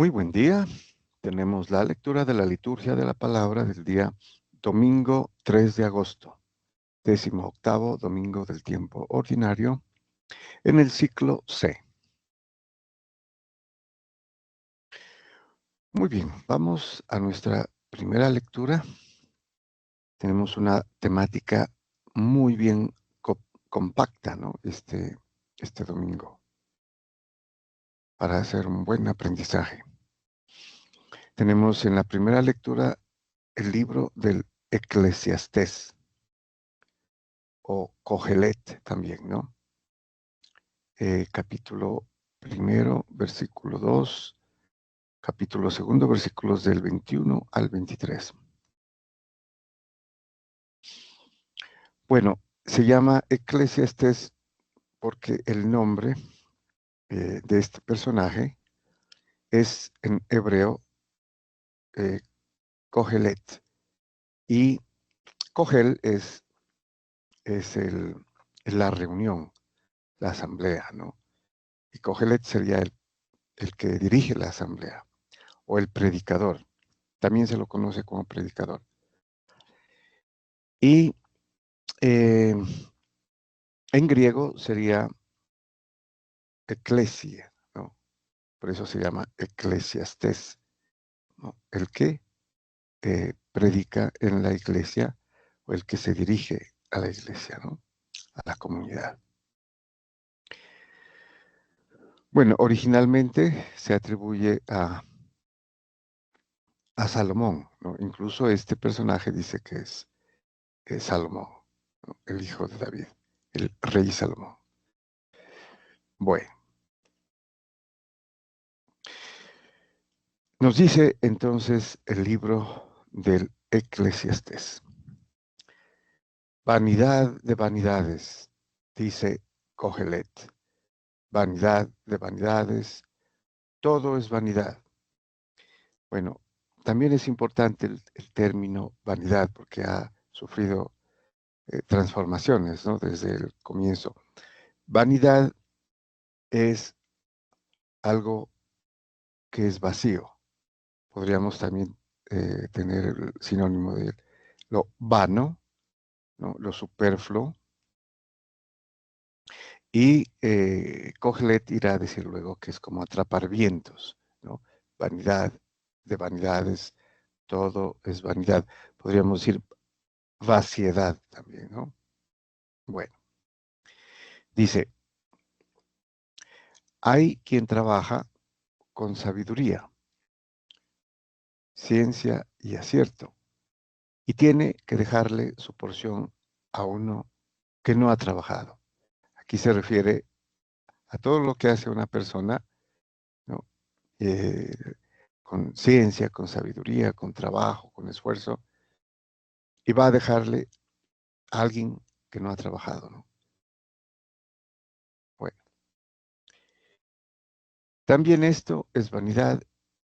Muy buen día. Tenemos la lectura de la liturgia de la palabra del día domingo 3 de agosto, 18º domingo del tiempo ordinario, en el ciclo C. Muy bien, vamos a nuestra primera lectura. Tenemos una temática muy bien compacta, ¿no? Este domingo, para hacer un buen aprendizaje. Tenemos en la primera lectura el libro del Eclesiastés, o Cogelet también, ¿no? Capítulo primero, versículo 2, capítulo segundo, versículos del 21 al 23. Bueno, se llama Eclesiastés porque el nombre de este personaje es en hebreo Cogelet. Y Cogel es la reunión, la asamblea, ¿no? Y Cogelet sería el que dirige la asamblea o el predicador. También se lo conoce como predicador. Y en griego sería eclesia, ¿no? Por eso se llama eclesiastés, ¿no? El que predica en la iglesia o el que se dirige a la iglesia, ¿no? A la comunidad. Bueno, originalmente se atribuye a Salomón, ¿no? Incluso este personaje dice que es Salomón, ¿no? El hijo de David, el rey Salomón. Bueno, nos dice entonces el libro del Eclesiastés. Vanidad de vanidades, dice Cogelet. Vanidad de vanidades, todo es vanidad. Bueno, también es importante el término vanidad porque ha sufrido transformaciones, ¿no? Desde el comienzo. Vanidad es algo que es vacío. Podríamos también tener el sinónimo de lo vano, ¿no? Lo superfluo. Y Cogelet irá a decir luego que es como atrapar vientos, ¿no? Vanidad de vanidades, todo es vanidad. Podríamos decir vaciedad también, ¿no? Bueno, dice, hay quien trabaja con sabiduría, ciencia y acierto, y tiene que dejarle su porción a uno que no ha trabajado. Aquí se refiere a todo lo que hace una persona, ¿no? Eh, con ciencia, con sabiduría, con trabajo, con esfuerzo, y va a dejarle a alguien que no ha trabajado, ¿no? Bueno, también esto es vanidad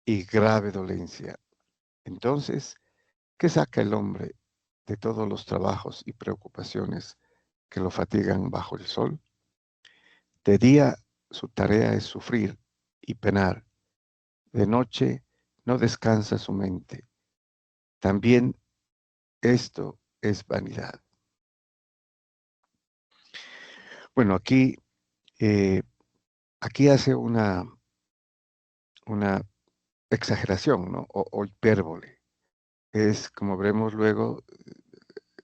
y grave dolencia. Entonces, ¿qué saca el hombre de todos los trabajos y preocupaciones que lo fatigan bajo el sol? De día su tarea es sufrir y penar, de noche no descansa su mente. También esto es vanidad. Bueno, eh, aquí hace una exageración, ¿no? O hipérbole. Es, como veremos luego,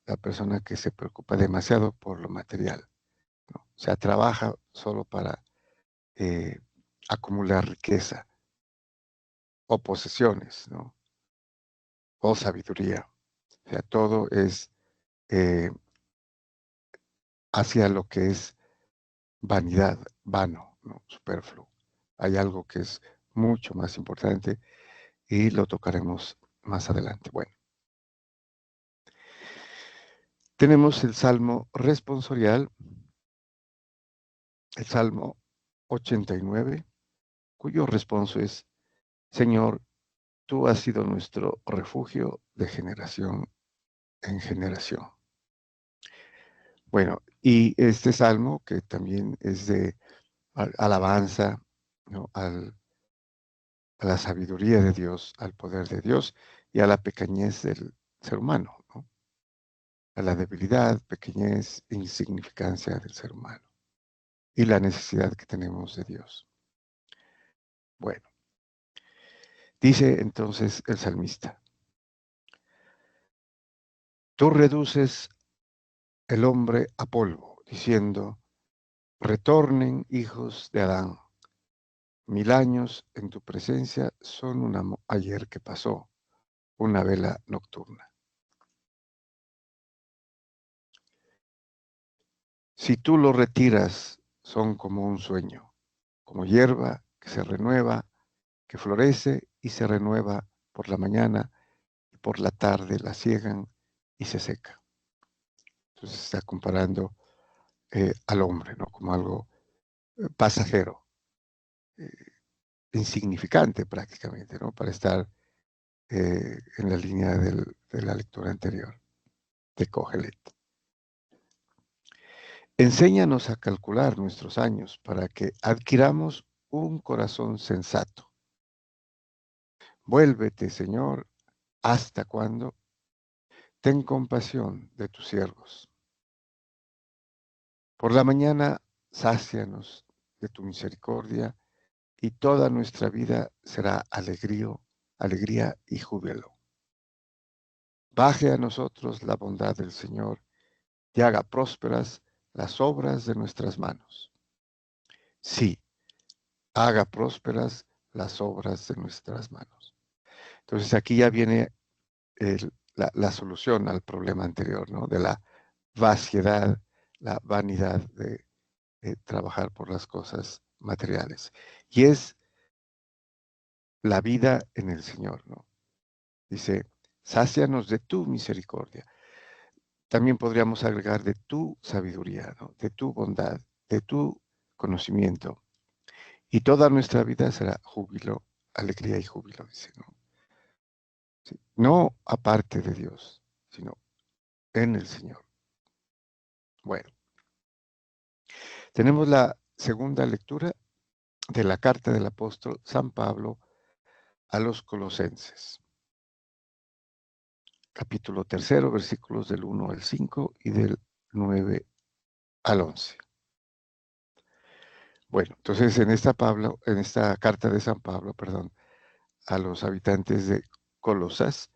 la persona que se preocupa demasiado por lo material, ¿no? O sea, trabaja solo para eh, acumular riqueza o posesiones, ¿no? O sabiduría. O sea, todo es eh, hacia lo que es vanidad, vano, ¿no? Superfluo. Hay algo que es mucho más importante y lo tocaremos más adelante. Bueno, tenemos el Salmo responsorial, el Salmo 89, cuyo responso es, Señor, tú has sido nuestro refugio de generación en generación. Bueno, y este salmo, que también es de alabanza, ¿no? a la sabiduría de Dios, al poder de Dios y a la pequeñez del ser humano, ¿no? A la debilidad, pequeñez, insignificancia del ser humano y la necesidad que tenemos de Dios. Bueno, dice entonces el salmista, tú reduces el hombre a polvo, diciendo, retornen hijos de Adán. 1000 años en tu presencia son un ayer que pasó, una vela nocturna. Si tú lo retiras, son como un sueño, como hierba que se renueva, que florece y se renueva por la mañana y por la tarde la ciegan y se seca. Entonces está comparando al hombre, ¿no? Como algo pasajero, eh, insignificante prácticamente, ¿no? Para estar en la línea de la lectura anterior de Kohelet. Enséñanos a calcular nuestros años para que adquiramos un corazón sensato. Vuélvete, Señor, ¿hasta cuándo? Ten compasión de tus siervos. Por la mañana, sácianos de tu misericordia y toda nuestra vida será alegría y júbilo. Baje a nosotros la bondad del Señor y haga prósperas las obras de nuestras manos. Sí, haga prósperas las obras de nuestras manos. Entonces aquí ya viene la solución al problema anterior, ¿no? De la vaciedad, la vanidad de trabajar por las cosas materiales. Y es la vida en el Señor, ¿no? Dice, sácianos de tu misericordia. También podríamos agregar de tu sabiduría, ¿no? De tu bondad, de tu conocimiento. Y toda nuestra vida será júbilo, alegría y júbilo, dice, ¿no? Sí. No aparte de Dios, sino en el Señor. Bueno, tenemos la segunda lectura de la carta del apóstol San Pablo a los Colosenses. Capítulo 3, versículos del 1 al 5 y del 9 al 11. Bueno, entonces en esta carta de San Pablo, perdón, a los habitantes de Colosas,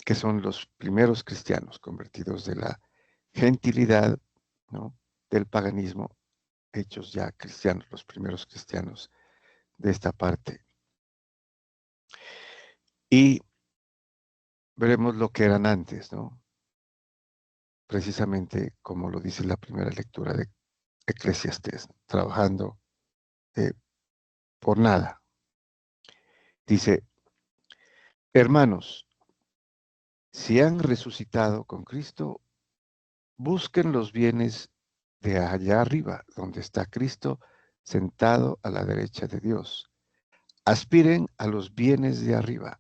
que son los primeros cristianos convertidos de la gentilidad, ¿no? Del paganismo, hechos ya cristianos, los primeros cristianos de esta parte. Y veremos lo que eran antes, ¿no? Precisamente como lo dice la primera lectura de Eclesiastés, trabajando por nada. Dice, hermanos, si han resucitado con Cristo, busquen los bienes de allá arriba, donde está Cristo sentado a la derecha de Dios. Aspiren a los bienes de arriba,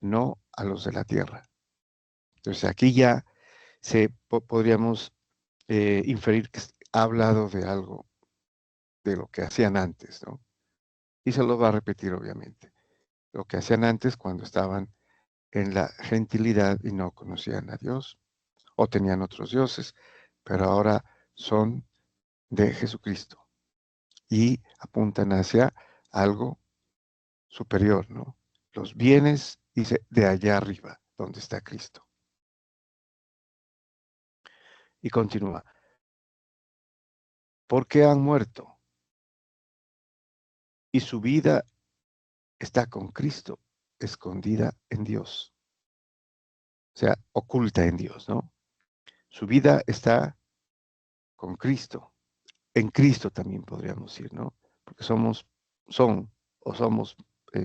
no a los de la tierra. Entonces aquí ya podríamos inferir que ha hablado de algo de lo que hacían antes, ¿no? Y se lo va a repetir obviamente. Lo que hacían antes cuando estaban en la gentilidad y no conocían a Dios o tenían otros dioses, pero ahora son de Jesucristo y apuntan hacia algo superior, ¿no? Los bienes, dice, de allá arriba, donde está Cristo. Y continúa, porque han muerto y su vida está con Cristo, escondida en Dios, o sea, oculta en Dios, ¿no? Su vida está con Cristo, en Cristo también podríamos decir, ¿no? Porque somos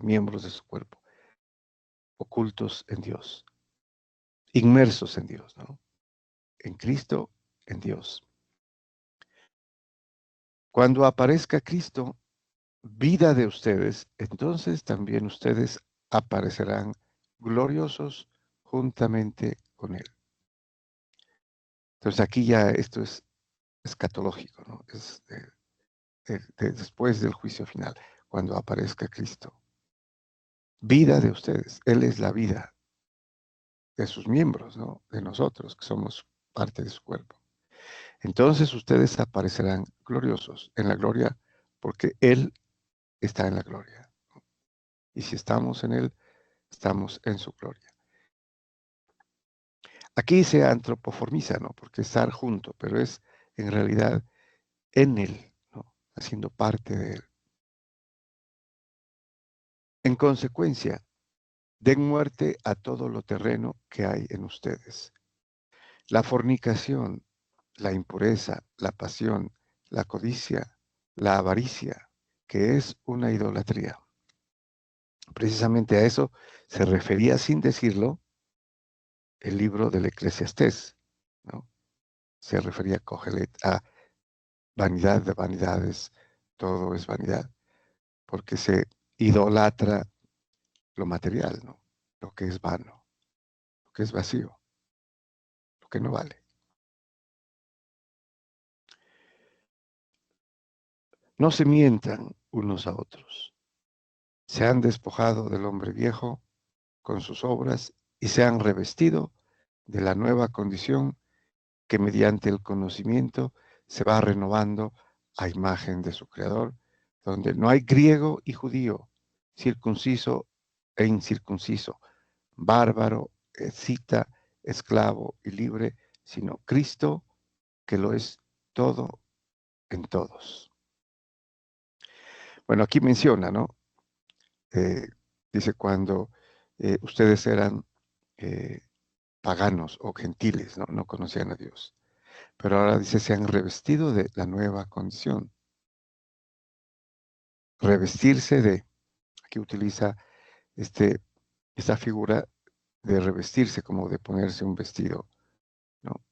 miembros de su cuerpo, ocultos en Dios, inmersos en Dios, ¿no? En Cristo, en Dios. Cuando aparezca Cristo, vida de ustedes, entonces también ustedes aparecerán gloriosos juntamente con Él. Entonces aquí ya esto es escatológico, ¿no? Es después del juicio final, cuando aparezca Cristo. vida de ustedes. Él es la vida de sus miembros, ¿no? De nosotros, que somos parte de su cuerpo. Entonces ustedes aparecerán gloriosos en la gloria porque Él está en la gloria. Y si estamos en Él, estamos en su gloria. Aquí se antropoformiza, ¿no? Porque estar junto, pero es en realidad en Él, ¿no? Haciendo parte de Él. En consecuencia, den muerte a todo lo terreno que hay en ustedes. La fornicación, la impureza, la pasión, la codicia, la avaricia, que es una idolatría. Precisamente a eso se refería sin decirlo el libro del Eclesiastés, ¿no? Se refería a Cogelet, a vanidad de vanidades, todo es vanidad, porque se idolatra lo material, ¿no? Lo que es vano, lo que es vacío, lo que no vale. No se mientan unos a otros. Se han despojado del hombre viejo con sus obras y se han revestido de la nueva condición que mediante el conocimiento se va renovando a imagen de su Creador, donde no hay griego y judío, circunciso e incircunciso, bárbaro, escita, esclavo y libre, sino Cristo, que lo es todo en todos. Bueno, aquí menciona, ¿no? Dice cuando ustedes eran eh, paganos o gentiles, ¿no? No conocían a Dios. Pero ahora dice, se han revestido de la nueva condición. Revestirse de, aquí utiliza esta figura de revestirse, como de ponerse un vestido, ¿no?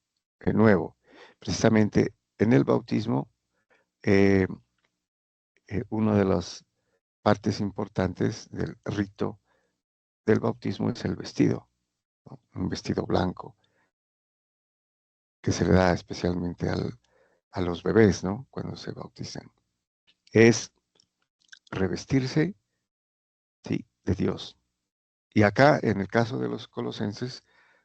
Nuevo. Precisamente en el bautismo, eh, una de las partes importantes del rito del bautismo es el vestido, ¿no? Un vestido blanco que se le da especialmente a los bebés, ¿no? Cuando se bautizan. Es revestirse, sí, de Dios. Y acá, en el caso de los colosenses,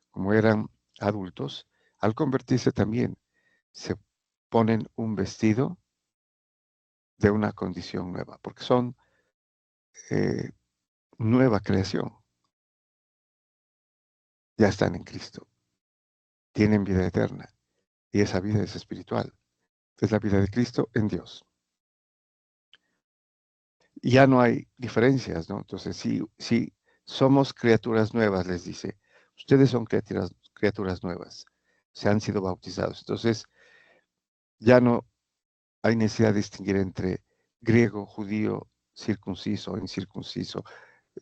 como eran adultos, al convertirse también se ponen un vestido de una condición nueva, porque son eh, nueva creación, ya están en Cristo, tienen vida eterna y esa vida es espiritual, es la vida de Cristo en Dios. Y ya no hay diferencias, ¿no? Entonces, si somos criaturas nuevas, les dice, ustedes son criaturas nuevas, se han sido bautizados. Entonces, ya no hay necesidad de distinguir entre griego, judío, circunciso, incircunciso,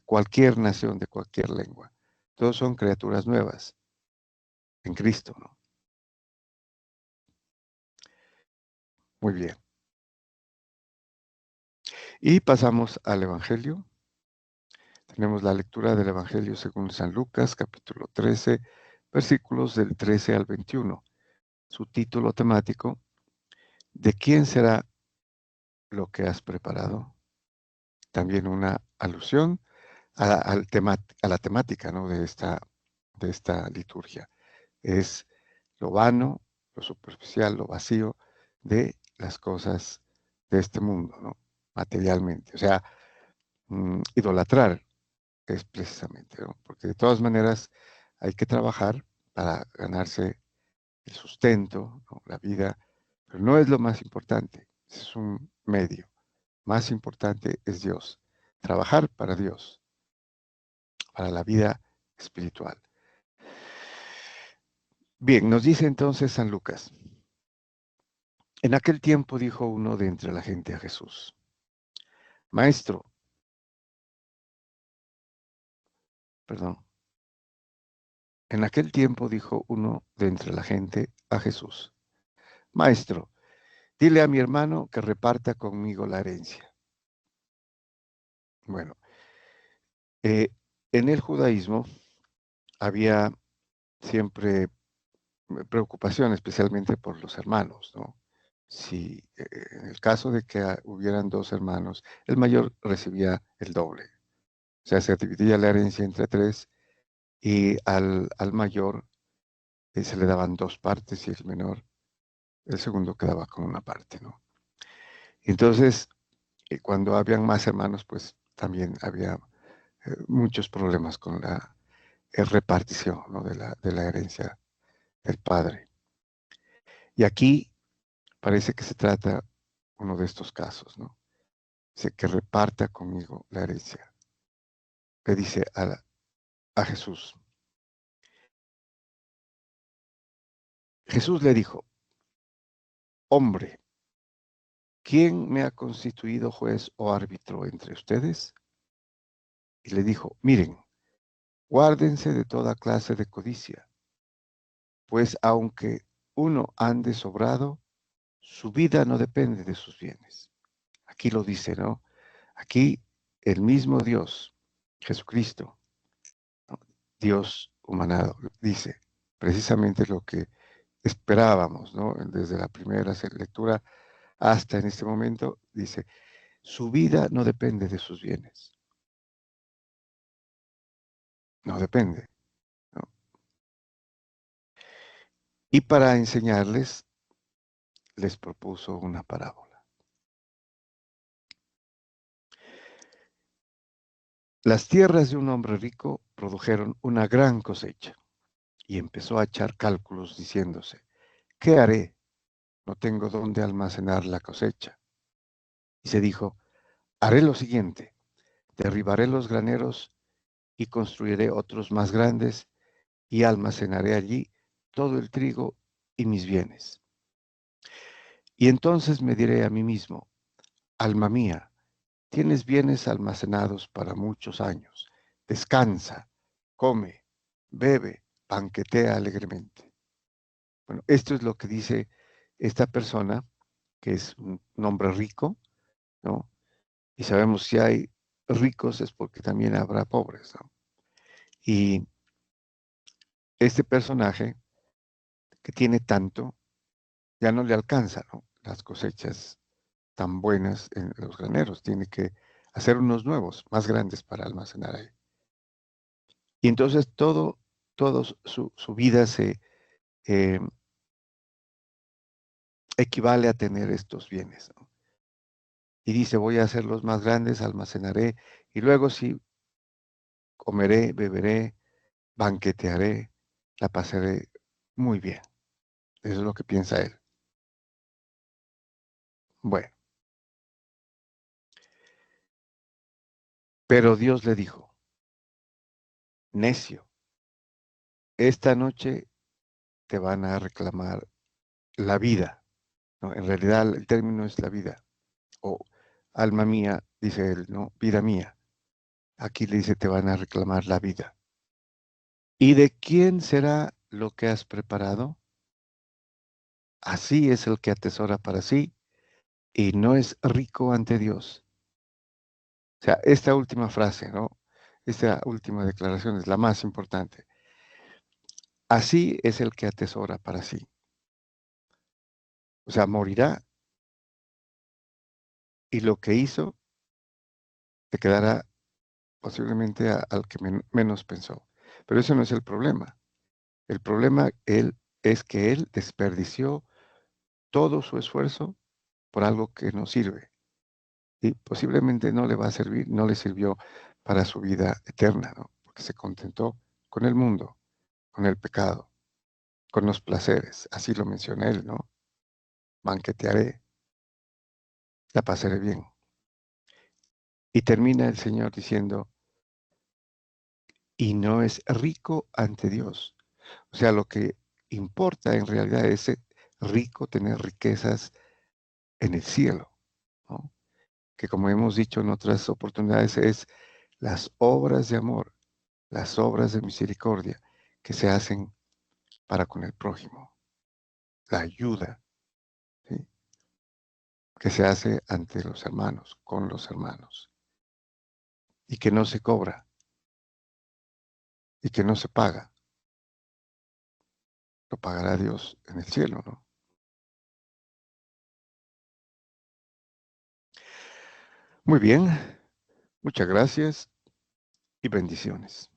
cualquier nación de cualquier lengua. Todos son criaturas nuevas en Cristo, ¿no? Muy bien. Y pasamos al Evangelio. Tenemos la lectura del Evangelio según San Lucas, capítulo 13, versículos del 13 al 21. Su título temático, ¿de quién será lo que has preparado? También una alusión a la temática, ¿no? de esta liturgia. Es lo vano, lo superficial, lo vacío de las cosas de este mundo, ¿no? Materialmente. O sea, idolatrar es precisamente, ¿no? Porque de todas maneras hay que trabajar para ganarse el sustento, ¿no? La vida, pero no es lo más importante, es un medio. Más importante es Dios. Trabajar para Dios, para la vida espiritual. Bien, nos dice entonces San Lucas. En aquel tiempo dijo uno de entre la gente a Jesús, Maestro, perdón, en aquel tiempo dijo uno de entre la gente a Jesús, Maestro, dile a mi hermano que reparta conmigo la herencia. Bueno, en el judaísmo había siempre preocupación, especialmente por los hermanos, ¿no? Si en el caso de que hubieran dos hermanos, el mayor recibía el doble. O sea, se dividía la herencia entre tres y al mayor se le daban dos partes y el menor, el segundo quedaba con una parte, ¿no? Entonces, cuando habían más hermanos, pues también había muchos problemas con la repartición, ¿no? de la herencia del padre. Y aquí parece que se trata uno de estos casos, ¿no? Dice que reparta conmigo la herencia. Le dice a Jesús. Jesús le dijo, hombre, ¿quién me ha constituido juez o árbitro entre ustedes? Y le dijo, miren, guárdense de toda clase de codicia, pues aunque uno ande sobrado, su vida no depende de sus bienes. Aquí lo dice, ¿no? Aquí el mismo Dios, Jesucristo, ¿no? Dios humanado, dice precisamente lo que esperábamos, ¿no? Desde la primera lectura hasta en este momento, dice, su vida no depende de sus bienes, no depende, ¿no? Y para enseñarles, les propuso una parábola. Las tierras de un hombre rico produjeron una gran cosecha y empezó a echar cálculos diciéndose, ¿qué haré? No tengo dónde almacenar la cosecha. Y se dijo, haré lo siguiente, derribaré los graneros y construiré otros más grandes y almacenaré allí todo el trigo y mis bienes. Y entonces me diré a mí mismo, alma mía, tienes bienes almacenados para muchos años. Descansa, come, bebe, banquetea alegremente. Bueno, esto es lo que dice esta persona, que es un hombre rico, ¿no? Y sabemos si hay ricos es porque también habrá pobres, ¿no? Y este personaje que tiene tanto, ya no le alcanza, ¿no? Las cosechas tan buenas en los graneros, tiene que hacer unos nuevos, más grandes para almacenar ahí. Y entonces todo su vida se eh, equivale a tener estos bienes, ¿no? Y dice, voy a hacerlos más grandes, almacenaré, y luego sí, comeré, beberé, banquetearé, la pasaré muy bien. Eso es lo que piensa él. Bueno, pero Dios le dijo, necio, esta noche te van a reclamar la vida, ¿no? En realidad el término es la vida, o alma mía, dice él, ¿no? Vida mía. Aquí le dice, te van a reclamar la vida. ¿Y de quién será lo que has preparado? Así es el que atesora para sí y no es rico ante Dios. O sea, esta última frase, ¿no? Esta última declaración es la más importante. Así es el que atesora para sí. O sea, morirá y lo que hizo te quedará posiblemente al que menos pensó. Pero eso no es el problema. El problema es que él desperdició todo su esfuerzo por algo que no sirve y posiblemente no le va a servir, no le sirvió para su vida eterna, ¿no? Porque se contentó con el mundo, con el pecado, con los placeres, así lo menciona él, ¿no? Banquetearé, la pasaré bien. Y termina el Señor diciendo, y no es rico ante Dios. O sea, lo que importa en realidad es ser rico, tener riquezas en el cielo, ¿no? Que como hemos dicho en otras oportunidades es las obras de amor, las obras de misericordia que se hacen para con el prójimo, la ayuda, ¿sí? Que se hace ante los hermanos, con los hermanos, y que no se cobra y que no se paga, lo pagará Dios en el cielo, ¿no? Muy bien, muchas gracias. y bendiciones.